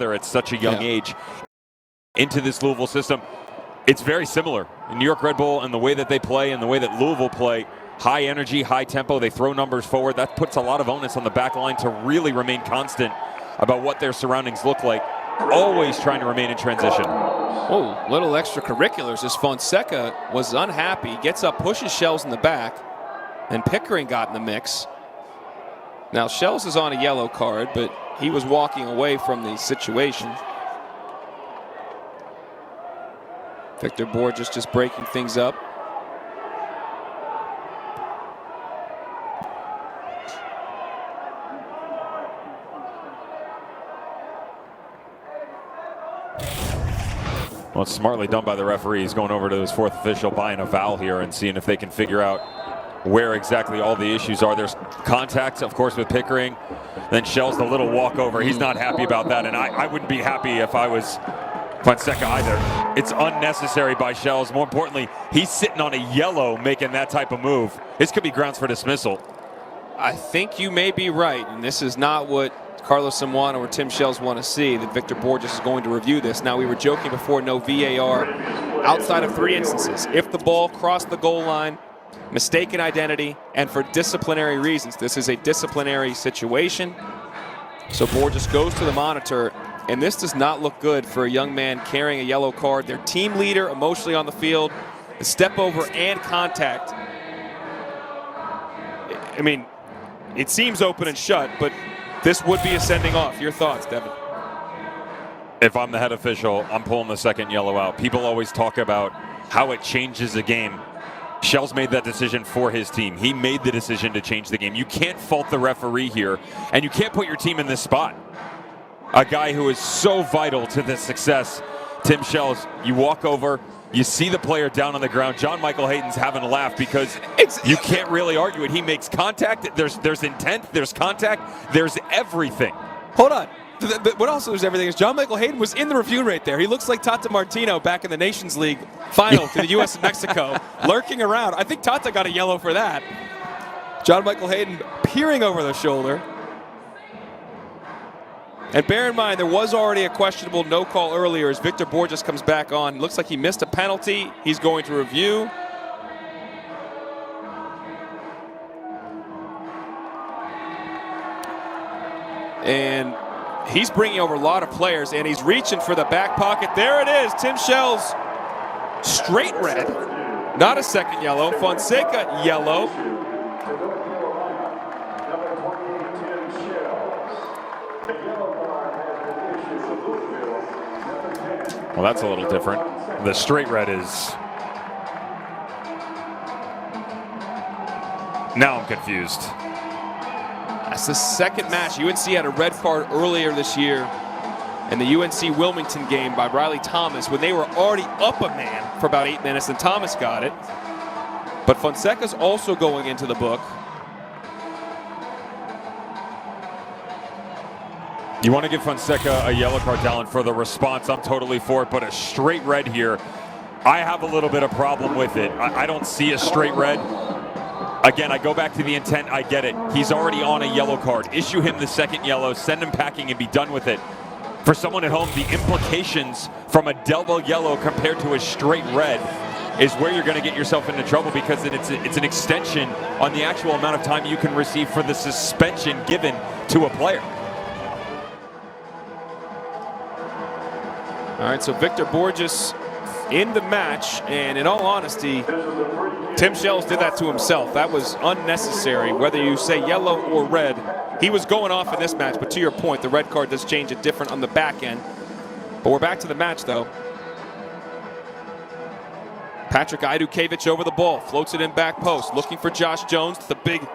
at such a young age into this Louisville system. It's very similar. In New York Red Bull and the way that they play and the way that Louisville play, high energy, high tempo, they throw numbers forward. That puts a lot of onus on the back line to really remain constant about what their surroundings look like, always trying to remain in transition. Oh, little extracurriculars as Fonseca was unhappy, gets up, pushes Shells in the back, and Pickering got in the mix. Now Shells is on a yellow card, but he was walking away from the situation. Victor Borges just breaking things up. Well, it's smartly done by the referee. He's going over to his fourth official, buying a foul here and seeing if they can figure out where exactly all the issues are. There's contact, of course, with Pickering. Then Shells the little walkover. He's not happy about that, and I wouldn't be happy if I was Fonseca either. It's unnecessary by Shells. More importantly, he's sitting on a yellow making that type of move. This could be grounds for dismissal. I think you may be right, and this is not what Carlos Samuano or Tim Shells want to see, that Victor Borges is going to review this. Now, we were joking before, no VAR outside of 3 instances. If the ball crossed the goal line, mistaken identity, and for disciplinary reasons. This is a disciplinary situation. So Borges goes to the monitor, and this does not look good for a young man carrying a yellow card. Their team leader emotionally on the field, the step over and contact. I mean, it seems open and shut, but this would be a sending off. Your thoughts, Devin? If I'm the head official, I'm pulling the second yellow out. People always talk about how it changes the game. Shells made that decision for his team. He made the decision to change the game. You can't fault the referee here, and you can't put your team in this spot. A guy who is so vital to the success, Tim Shells, you walk over, you see the player down on the ground. John Michael Hayden's having a laugh because you can't really argue it. He makes contact. There's intent. There's contact. There's everything. Hold on. What also is everything is John Michael Hayden was in the review right there. He looks like Tata Martino back in the Nations League final to the U.S. and Mexico, lurking around. I think Tata got a yellow for that. John Michael Hayden peering over the shoulder. And bear in mind, there was already a questionable no call earlier as Victor Borges comes back on. Looks like he missed a penalty. He's going to review. And he's bringing over a lot of players, and he's reaching for the back pocket. There it is, Tim Shells, straight red. Not a second yellow. Fonseca, yellow. Well, that's a little different. The straight red is... Now I'm confused. That's the second match. UNC had a red card earlier this year in the UNC Wilmington game by Riley Thomas when they were already up a man for about 8 minutes, and Thomas got it. But Fonseca's also going into the book. You want to give Fonseca a yellow card, Dallin, for the response. I'm totally for it, but a straight red here, I have a little bit of problem with it. I don't see a straight red. Again, I go back to the intent. I get it. He's already on a yellow card. Issue him the second yellow, send him packing, and be done with it. For someone at home, the implications from a double yellow compared to a straight red is where you're going to get yourself into trouble, because it's an extension on the actual amount of time you can receive for the suspension given to a player. All right, so Victor Borges in the match, and in all honesty, Tim Shells did that to himself. That was unnecessary, whether you say yellow or red. He was going off in this match, but to your point, the red card does change it different on the back end. But we're back to the match, though. Patrick Idukevich over the ball, floats it in back post, looking for Josh Jones, the big